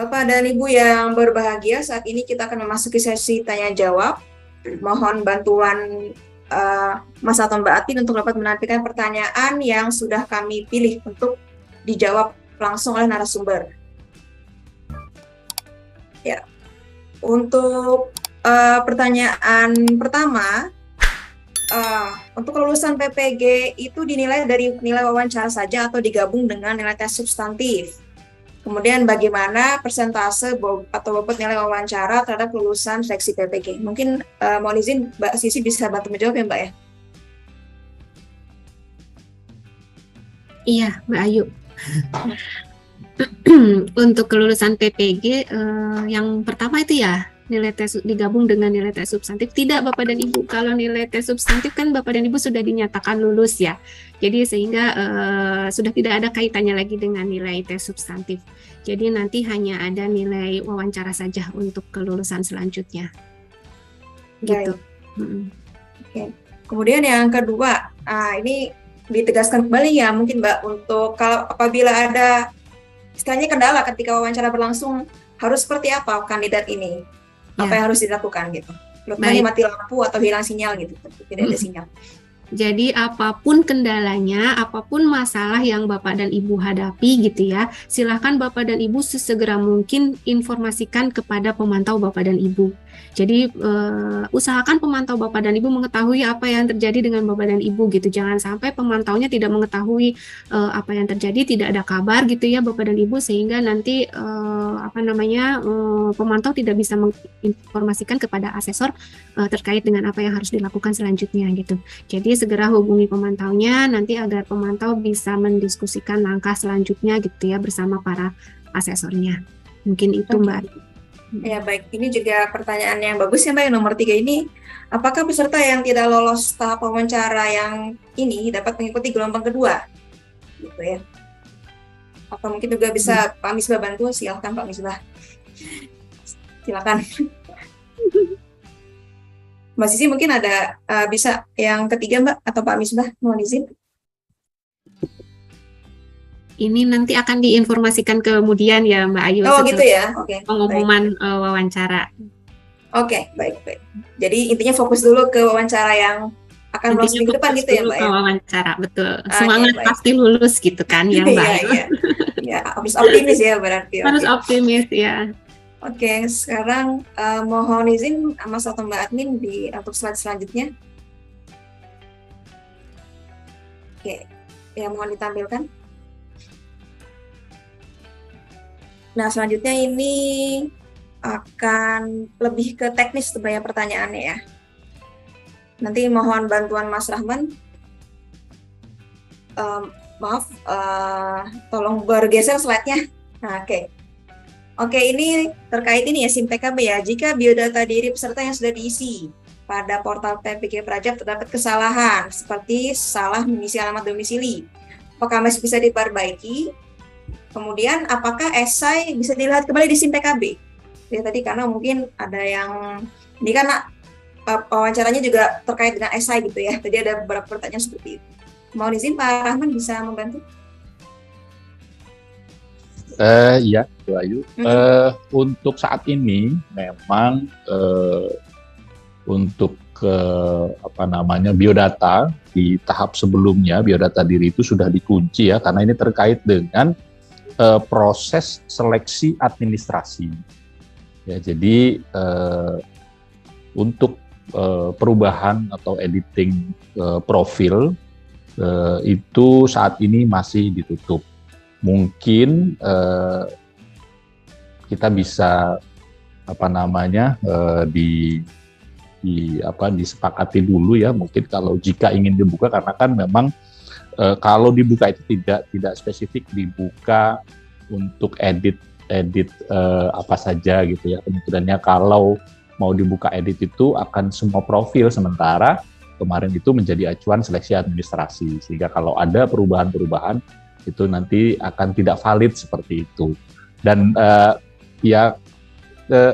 Bapak dan Ibu yang berbahagia, saat ini kita akan memasuki sesi tanya jawab. Mohon bantuan Mas atau Mbak Atin untuk dapat menampilkan pertanyaan yang sudah kami pilih untuk dijawab langsung oleh narasumber. Ya, untuk pertanyaan pertama, untuk kelulusan PPG itu dinilai dari nilai wawancara saja atau digabung dengan nilai tes substantif? Kemudian bagaimana persentase atau bobot nilai wawancara terhadap lulusan seleksi PPG? Mungkin mohon izin Mbak Sisi bisa bantu menjawab ya Mbak ya? Iya Mbak Ayu. Untuk kelulusan PPG yang pertama itu ya nilai tes digabung dengan nilai tes substantif. Tidak Bapak dan Ibu, kalau nilai tes substantif kan Bapak dan Ibu sudah dinyatakan lulus ya. Jadi sehingga sudah tidak ada kaitannya lagi dengan nilai tes substantif. Jadi nanti hanya ada nilai wawancara saja untuk kelulusan selanjutnya. Gitu. Oke. Kemudian yang kedua, ini ditegaskan kembali ya mungkin Mbak, untuk kalau apabila ada istilahnya kendala ketika wawancara berlangsung, harus seperti apa kandidat ini? Apa yang harus dilakukan gitu? Misalnya mati lampu atau hilang sinyal gitu, tidak ada sinyal. Jadi apapun kendalanya, apapun masalah yang Bapak dan Ibu hadapi gitu ya, silakan Bapak dan Ibu sesegera mungkin informasikan kepada pemantau Bapak dan Ibu. Jadi usahakan pemantau Bapak dan Ibu mengetahui apa yang terjadi dengan Bapak dan Ibu gitu. Jangan sampai pemantaunya tidak mengetahui apa yang terjadi, tidak ada kabar gitu ya Bapak dan Ibu, sehingga nanti pemantau tidak bisa menginformasikan kepada asesor terkait dengan apa yang harus dilakukan selanjutnya gitu. Jadi segera hubungi pemantaunya nanti agar pemantau bisa mendiskusikan langkah selanjutnya gitu ya bersama para asesornya. Mungkin itu Mbak. Ya baik, ini juga pertanyaan yang bagus ya Mbak, yang nomor 3 ini. Apakah peserta yang tidak lolos tahap wawancara yang ini dapat mengikuti gelombang kedua? Gitu ya. Atau mungkin juga bisa Pak Misbah bantu, silakan Pak Misbah. Silakan. Mbak Sisi mungkin ada bisa yang ketiga Mbak, atau Pak Misbah, mohon izin. Ini nanti akan diinformasikan kemudian ya Mbak Ayu. Oh gitu ya, oke. Pengumuman wawancara. Oke, baik. Jadi intinya fokus dulu ke wawancara yang akan berlangsung minggu depan gitu ya Mbak ya? Wawancara, betul. Semangat pasti lulus gitu kan ya Mbak Ayu. Iya, harus optimis ya berarti. Harus optimis ya. Oke, sekarang mohon izin Mas atau Mbak Admin untuk slide selanjutnya. Oke, ya mohon ditampilkan. Nah, selanjutnya ini akan lebih ke teknis sebenarnya pertanyaannya ya. Nanti mohon bantuan Mas Rahman. Maaf, tolong bergeser slide-nya. Nah, Oke, ini terkait ini ya SIM PKB ya. Jika biodata diri peserta yang sudah diisi pada portal PPG Prajab terdapat kesalahan seperti salah mengisi alamat domisili, apakah masih bisa diperbaiki? Kemudian apakah esai bisa dilihat kembali di SIM PKB? Ya tadi karena mungkin ada yang ini kan wawancaranya juga terkait dengan esai gitu ya. Tadi ada beberapa pertanyaan seperti itu. Mohon izin Pak Rahman bisa membantu? Ya, Bu Ayu. Untuk saat ini memang untuk biodata di tahap sebelumnya, biodata diri itu sudah dikunci ya, karena ini terkait dengan proses seleksi administrasi. Ya, jadi untuk perubahan atau editing profil itu saat ini masih ditutup. Mungkin kita bisa disepakati dulu ya, mungkin kalau jika ingin dibuka, karena kan memang kalau dibuka itu tidak spesifik dibuka untuk edit apa saja gitu ya. Kemudiannya kalau mau dibuka edit itu akan semua profil, sementara kemarin itu menjadi acuan seleksi administrasi, sehingga kalau ada perubahan-perubahan itu nanti akan tidak valid seperti itu. Dan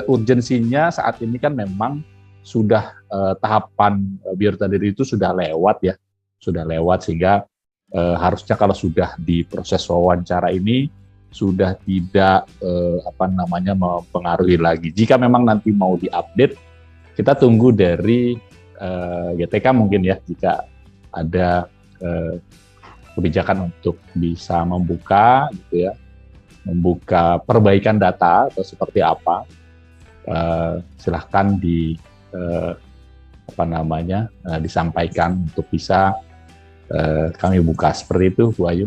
urgensinya saat ini kan memang sudah tahapan biodata diri itu sudah lewat ya, sehingga harusnya kalau sudah di proses wawancara ini sudah tidak mempengaruhi lagi. Jika memang nanti mau diupdate, kita tunggu dari GTK mungkin ya, jika ada kebijakan untuk bisa membuka gitu ya, membuka perbaikan data atau seperti apa, silahkan disampaikan untuk bisa kami buka seperti itu, Bu Ayu.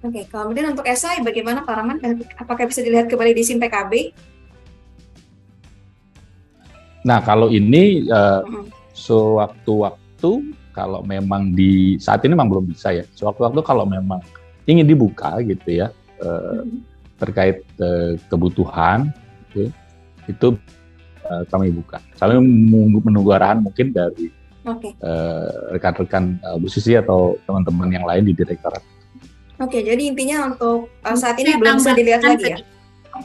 Oke, kemudian untuk esai bagaimana Pak Rahman? Apakah bisa dilihat kembali di SIM PKB? Nah, kalau ini sewaktu-waktu, kalau memang saat ini memang belum bisa ya. Sewaktu-waktu kalau memang ingin dibuka gitu ya, terkait kebutuhan itu kami buka. Kami menunggu arahan mungkin dari rekan-rekan Bu Sisi atau teman-teman yang lain di direktorat. Oke, jadi intinya untuk saat ini belum bisa dilihat lagi ya?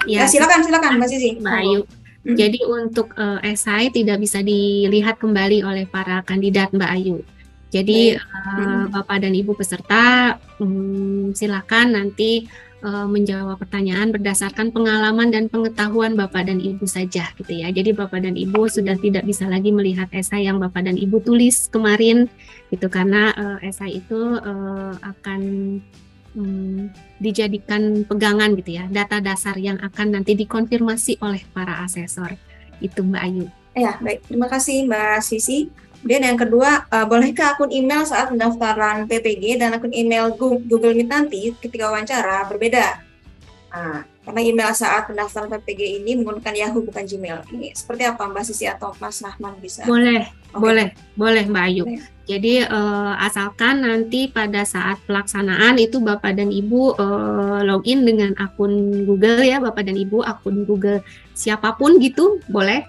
Ya, silakan Mbak Sisi. Mbak Ayu. Jadi untuk esai tidak bisa dilihat kembali oleh para kandidat, Mbak Ayu. Jadi Bapak dan Ibu peserta silakan nanti menjawab pertanyaan berdasarkan pengalaman dan pengetahuan Bapak dan Ibu saja gitu ya. Jadi Bapak dan Ibu sudah tidak bisa lagi melihat esai yang Bapak dan Ibu tulis kemarin gitu, karena esai itu akan dijadikan pegangan gitu ya, data dasar yang akan nanti dikonfirmasi oleh para asesor. Itu Mbak Ayu. Ya, baik. Terima kasih Mbak Sisi. Kemudian yang kedua, bolehkah akun email saat pendaftaran PPG dan akun email Google Meet nanti ketika wawancara berbeda? Nah, karena email saat pendaftaran PPG ini menggunakan Yahoo bukan Gmail. Ini seperti apa Mbak Sisi atau Mas Rahman bisa? Boleh Mbak Ayu. Jadi asalkan nanti pada saat pelaksanaan itu Bapak dan Ibu login dengan akun Google ya, Bapak dan Ibu akun Google siapapun gitu boleh.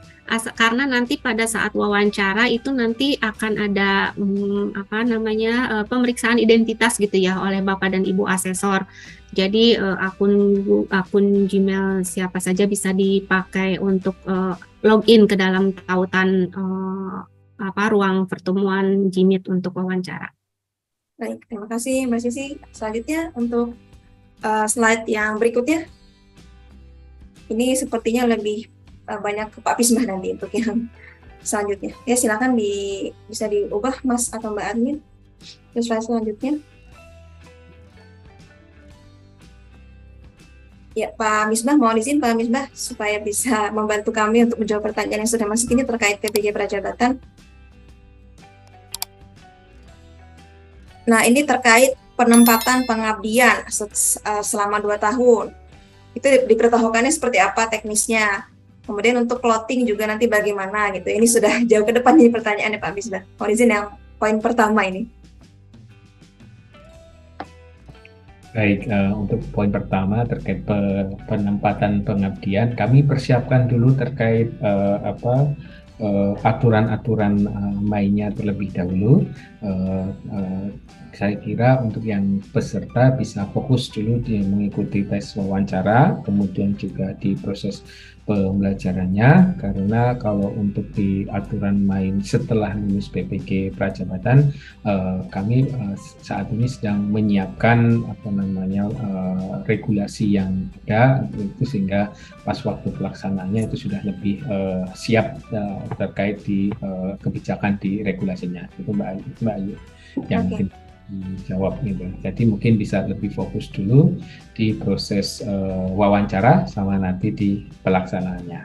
Karena nanti pada saat wawancara itu nanti akan ada pemeriksaan identitas gitu ya oleh Bapak dan Ibu asesor. Jadi akun Gmail siapa saja bisa dipakai untuk login ke dalam tautan ruang pertemuan Gmeet untuk wawancara. Baik, terima kasih Mbak Sisi. Selanjutnya untuk slide yang berikutnya, ini sepertinya lebih banyak ke Pak Misbah nanti untuk yang selanjutnya. Ya silakan bisa diubah Mas atau Mbak Admin ke slide selanjutnya. Ya Pak Misbah, mohon izin Pak Misbah supaya bisa membantu kami untuk menjawab pertanyaan yang sudah masuk ini terkait PPG Prajabatan. Nah, ini terkait penempatan pengabdian selama 2 tahun. Itu dipertahukannya seperti apa teknisnya. Kemudian untuk clothing juga nanti bagaimana gitu. Ini sudah jauh ke depan nih pertanyaannya Pak Misbah. Mohon izin yang poin pertama ini. Baik, untuk poin pertama terkait penempatan pengabdian, kami persiapkan dulu terkait aturan-aturan mainnya terlebih dahulu. Saya kira untuk yang peserta bisa fokus dulu di mengikuti tes wawancara, kemudian juga di proses pembelajarannya, karena kalau untuk di aturan main setelah lulus PPG Prajabatan, kami saat ini sedang menyiapkan regulasi yang ada itu, sehingga pas waktu pelaksanaannya itu sudah lebih siap terkait di kebijakan di regulasinya. Itu Mbak Ayu yang mungkin dijawab gitu. Jadi mungkin bisa lebih fokus dulu di proses wawancara sama nanti di pelaksanaannya.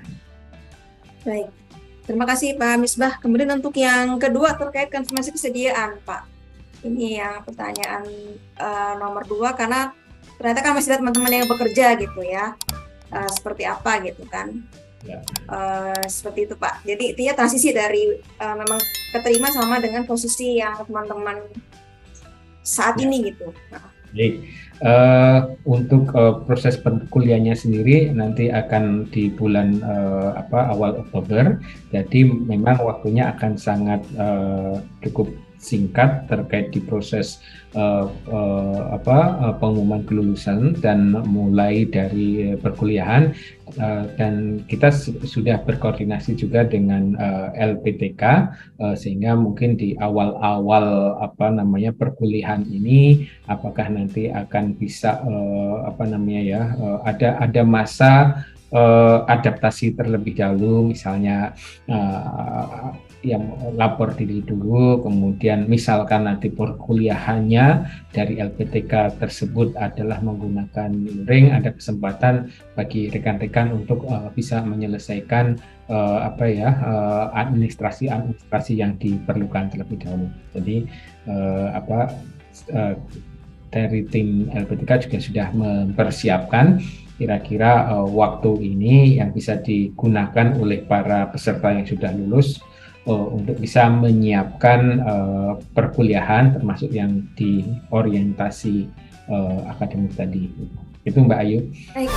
Baik, terima kasih Pak Misbah. Kemudian untuk yang kedua terkait konfirmasi kesediaan Pak. Ini yang pertanyaan nomor 2, karena ternyata kan masih ada teman-teman yang bekerja gitu ya. Seperti apa gitu kan. Ya. Seperti itu Pak. Jadi intinya transisi dari memang keterima sama dengan posisi yang teman-teman saat ini gitu. Baik, untuk proses kuliahnya sendiri nanti akan di bulan awal Oktober. Jadi memang waktunya akan sangat cukup singkat terkait di proses pengumuman kelulusan dan mulai dari perkuliahan, dan kita sudah berkoordinasi juga dengan LPTK, sehingga mungkin di awal-awal perkuliahan ini apakah nanti akan bisa ada masa adaptasi terlebih dahulu, misalnya yang lapor diri dulu, kemudian misalkan nanti perkuliahannya dari LPTK tersebut adalah menggunakan luring, ada kesempatan bagi rekan-rekan untuk bisa menyelesaikan administrasi yang diperlukan terlebih dahulu. Jadi dari tim LPTK juga sudah mempersiapkan kira-kira waktu ini yang bisa digunakan oleh para peserta yang sudah lulus untuk bisa menyiapkan perkuliahan, termasuk yang di orientasi akademik tadi. Itu Mbak Ayu. Baik.